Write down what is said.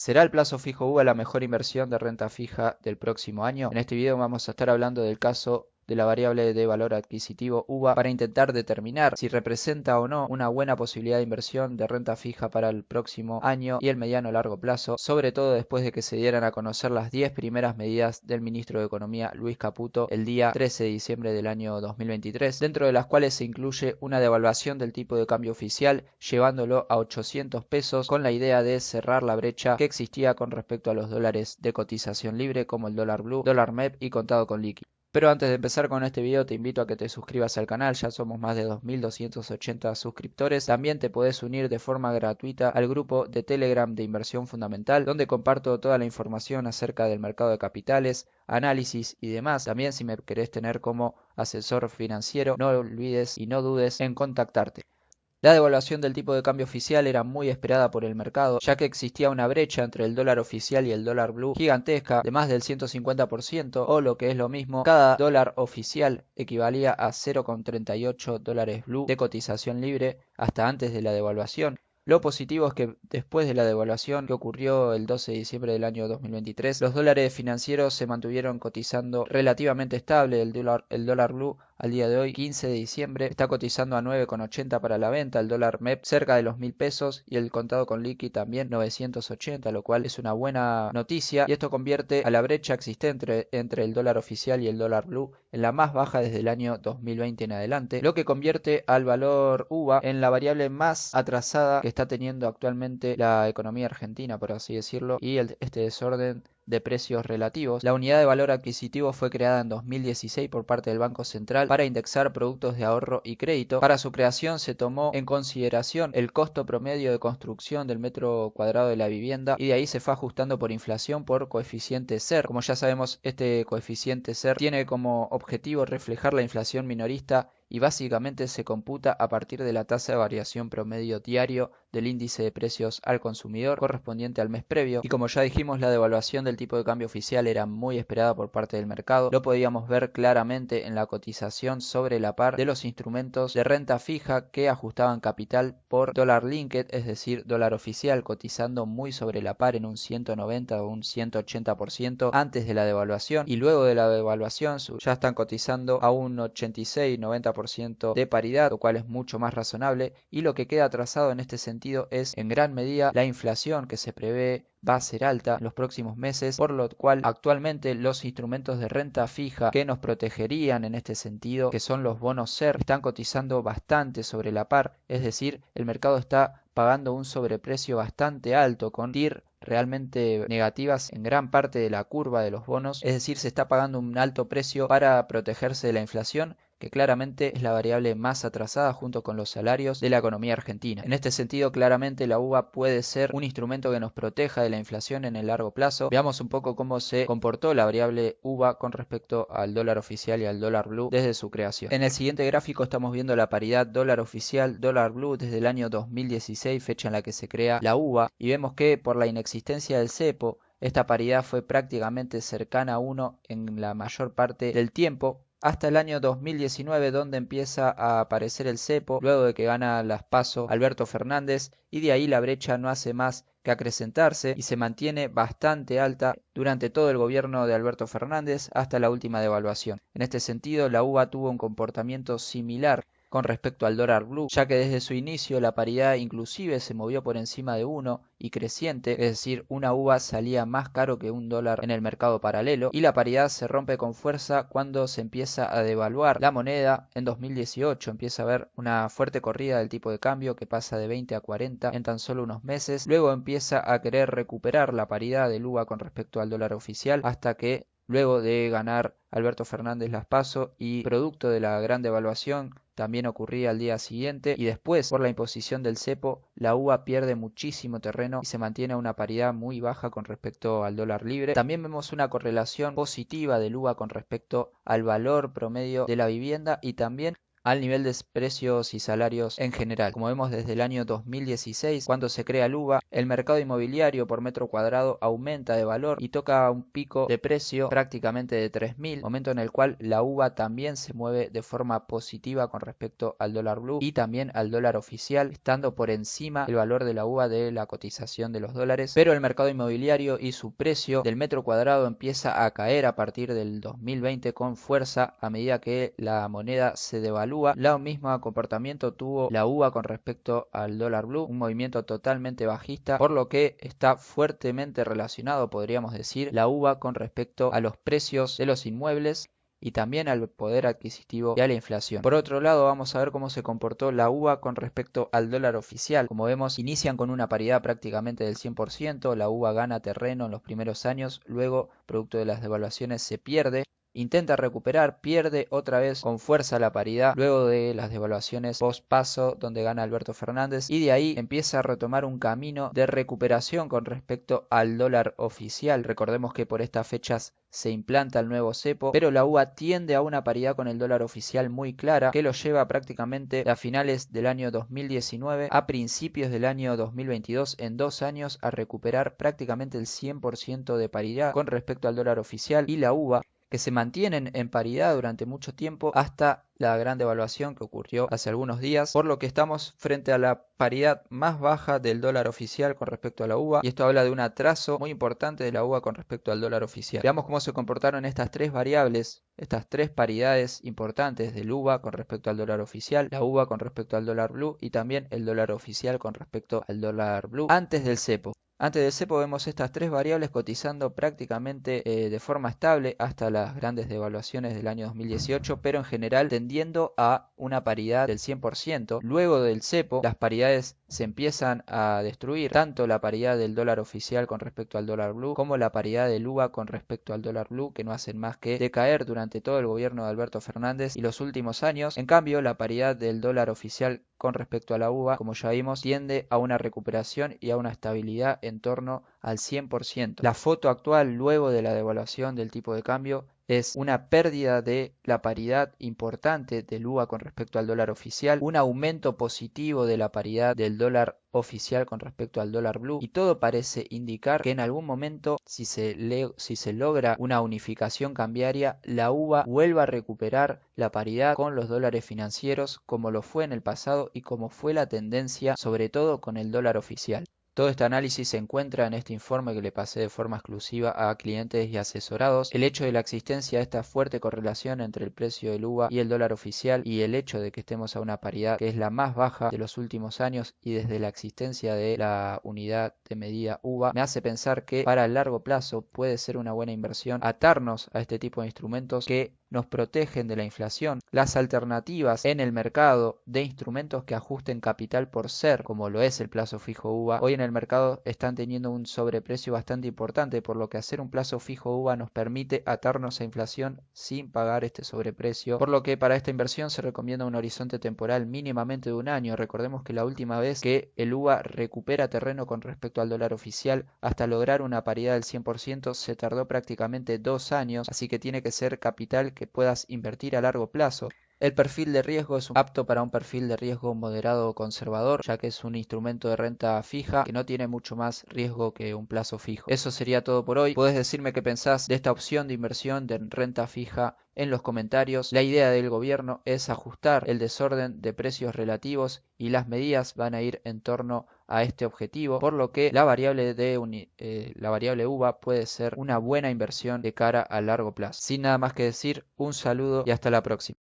¿Será el plazo fijo UVA la mejor inversión de renta fija del próximo año? En este video vamos a estar hablando del caso de la variable de valor adquisitivo UVA para intentar determinar si representa o no una buena posibilidad de inversión de renta fija para el próximo año y el mediano largo plazo, sobre todo después de que se dieran a conocer las 10 primeras medidas del ministro de Economía Luis Caputo el día 13 de diciembre del año 2023, dentro de las cuales se incluye una devaluación del tipo de cambio oficial llevándolo a 800 pesos con la idea de cerrar la brecha que existía con respecto a los dólares de cotización libre como el dólar blue, dólar MEP y contado con liqui. Pero antes de empezar con este video te invito a que te suscribas al canal, ya somos más de 2280 suscriptores. También te podés unir de forma gratuita al grupo de Telegram de Inversión Fundamental, donde comparto toda la información acerca del mercado de capitales, análisis y demás. También si me querés tener como asesor financiero, no olvides y no dudes en contactarte. La devaluación del tipo de cambio oficial era muy esperada por el mercado, ya que existía una brecha entre el dólar oficial y el dólar blue gigantesca de más del 150%, o lo que es lo mismo, cada dólar oficial equivalía a 0,38 dólares blue de cotización libre hasta antes de la devaluación. Lo positivo es que después de la devaluación que ocurrió el 12 de diciembre del año 2023, los dólares financieros se mantuvieron cotizando relativamente estable. El dólar blue al día de hoy, 15 de diciembre, está cotizando a 9,80 para la venta, el dólar MEP cerca de los 1000 pesos y el contado con liqui también 980, lo cual es una buena noticia y esto convierte a la brecha existente entre el dólar oficial y el dólar blue en la más baja desde el año 2020 en adelante, lo que convierte al valor UVA en la variable más atrasada que está teniendo actualmente la economía argentina, por así decirlo, y este desorden de precios relativos. La unidad de valor adquisitivo fue creada en 2016 por parte del Banco Central para indexar productos de ahorro y crédito. Para su creación se tomó en consideración el costo promedio de construcción del metro cuadrado de la vivienda y de ahí se fue ajustando por inflación por coeficiente SER. Como ya sabemos, este coeficiente SER tiene como objetivo reflejar la inflación minorista y básicamente se computa a partir de la tasa de variación promedio diario del índice de precios al consumidor correspondiente al mes previo. Y como ya dijimos, la devaluación del tipo de cambio oficial era muy esperada por parte del mercado. Lo podíamos ver claramente en la cotización sobre la par de los instrumentos de renta fija que ajustaban capital por dólar linked, es decir, dólar oficial, cotizando muy sobre la par en un 190 o un 180% antes de la devaluación, y luego de la devaluación ya están cotizando a un 86-90% de paridad, lo cual es mucho más razonable, y lo que queda atrasado en este sentido es en gran medida la inflación que se prevé va a ser alta en los próximos meses, por lo cual actualmente los instrumentos de renta fija que nos protegerían en este sentido, que son los bonos SER, están cotizando bastante sobre la par, es decir, el mercado está pagando un sobreprecio bastante alto con TIR realmente negativas en gran parte de la curva de los bonos, es decir, se está pagando un alto precio para protegerse de la inflación, que claramente es la variable más atrasada junto con los salarios de la economía argentina. En este sentido, claramente la UVA puede ser un instrumento que nos proteja de la inflación en el largo plazo. Veamos un poco cómo se comportó la variable UVA con respecto al dólar oficial y al dólar blue desde su creación. En el siguiente gráfico estamos viendo la paridad dólar oficial, dólar blue desde el año 2016, fecha en la que se crea la UVA, y vemos que por la inexistencia del cepo, esta paridad fue prácticamente cercana a 1 en la mayor parte del tiempo, hasta el año 2019, donde empieza a aparecer el cepo, luego de que gana las PASO Alberto Fernández, y de ahí la brecha no hace más que acrecentarse y se mantiene bastante alta durante todo el gobierno de Alberto Fernández hasta la última devaluación. En este sentido, la UVA tuvo un comportamiento similar con respecto al dólar blue, ya que desde su inicio la paridad inclusive se movió por encima de 1 y creciente, es decir, una uva salía más caro que un dólar en el mercado paralelo, y la paridad se rompe con fuerza cuando se empieza a devaluar la moneda. En 2018 empieza a haber una fuerte corrida del tipo de cambio que pasa de 20 a 40 en tan solo unos meses, luego empieza a querer recuperar la paridad del UVA con respecto al dólar oficial hasta que luego de ganar Alberto Fernández las PASO y producto de la gran devaluación también ocurría al día siguiente, y después por la imposición del cepo la UVA pierde muchísimo terreno y se mantiene a una paridad muy baja con respecto al dólar libre. También vemos una correlación positiva del UVA con respecto al valor promedio de la vivienda y también al nivel de precios y salarios en general. Como vemos desde el año 2016, cuando se crea el UVA, el mercado inmobiliario por metro cuadrado aumenta de valor y toca un pico de precio prácticamente de 3.000, momento en el cual la UVA también se mueve de forma positiva con respecto al dólar blue y también al dólar oficial, estando por encima el valor de la UVA de la cotización de los dólares, pero el mercado inmobiliario y su precio del metro cuadrado empieza a caer a partir del 2020 con fuerza a medida que la moneda se devalúa. Lo mismo comportamiento tuvo la UVA con respecto al dólar blue, un movimiento totalmente bajista, por lo que está fuertemente relacionado, podríamos decir, la UVA con respecto a los precios de los inmuebles y también al poder adquisitivo y a la inflación. Por otro lado, vamos a ver cómo se comportó la UVA con respecto al dólar oficial. Como vemos, inician con una paridad prácticamente del 100%, la UVA gana terreno en los primeros años, luego, producto de las devaluaciones, se pierde. Intenta recuperar, pierde otra vez con fuerza la paridad luego de las devaluaciones post paso donde gana Alberto Fernández y de ahí empieza a retomar un camino de recuperación con respecto al dólar oficial. Recordemos que por estas fechas se implanta el nuevo cepo, pero la UVA tiende a una paridad con el dólar oficial muy clara que lo lleva prácticamente a finales del año 2019 a principios del año 2022, en 2 años, a recuperar prácticamente el 100% de paridad con respecto al dólar oficial y la UVA, que se mantienen en paridad durante mucho tiempo hasta la gran devaluación que ocurrió hace algunos días, por lo que estamos frente a la paridad más baja del dólar oficial con respecto a la UVA, y esto habla de un atraso muy importante de la UVA con respecto al dólar oficial. Veamos cómo se comportaron estas tres variables, estas tres paridades importantes del UVA con respecto al dólar oficial, la UVA con respecto al dólar blue y también el dólar oficial con respecto al dólar blue antes del cepo. Antes del cepo vemos estas tres variables cotizando prácticamente de forma estable hasta las grandes devaluaciones del año 2018, pero en general tendiendo a una paridad del 100%. Luego del cepo, las paridades se empiezan a destruir, tanto la paridad del dólar oficial con respecto al dólar blue, como la paridad del UVA con respecto al dólar blue, que no hacen más que decaer durante todo el gobierno de Alberto Fernández y los últimos años. En cambio, la paridad del dólar oficial con respecto a la UVA, como ya vimos, tiende a una recuperación y a una estabilidad en torno al 100%. La foto actual luego de la devaluación del tipo de cambio es una pérdida de la paridad importante del UVA con respecto al dólar oficial, un aumento positivo de la paridad del dólar oficial con respecto al dólar blue, y todo parece indicar que en algún momento, si se logra una unificación cambiaria, la UVA vuelva a recuperar la paridad con los dólares financieros como lo fue en el pasado y como fue la tendencia sobre todo con el dólar oficial. Todo este análisis se encuentra en este informe que le pasé de forma exclusiva a clientes y asesorados. El hecho de la existencia de esta fuerte correlación entre el precio del UVA y el dólar oficial y el hecho de que estemos a una paridad que es la más baja de los últimos años y desde la existencia de la unidad de medida UVA me hace pensar que para el largo plazo puede ser una buena inversión atarnos a este tipo de instrumentos que nos protegen de la inflación. Las alternativas en el mercado de instrumentos que ajusten capital por ser, como lo es el plazo fijo UVA, hoy en el mercado están teniendo un sobreprecio bastante importante, por lo que hacer un plazo fijo UVA nos permite atarnos a inflación sin pagar este sobreprecio, por lo que para esta inversión se recomienda un horizonte temporal mínimamente de un año. Recordemos que la última vez que el UVA recupera terreno con respecto al dólar oficial hasta lograr una paridad del 100% se tardó prácticamente 2 años, así que tiene que ser capital que puedas invertir a largo plazo. El perfil de riesgo es apto para un perfil de riesgo moderado o conservador, ya que es un instrumento de renta fija que no tiene mucho más riesgo que un plazo fijo. Eso sería todo por hoy. Podés decirme qué pensás de esta opción de inversión de renta fija en los comentarios. La idea del gobierno es ajustar el desorden de precios relativos y las medidas van a ir en torno a este objetivo, por lo que la variable UVA puede ser una buena inversión de cara a largo plazo. Sin nada más que decir, un saludo y hasta la próxima.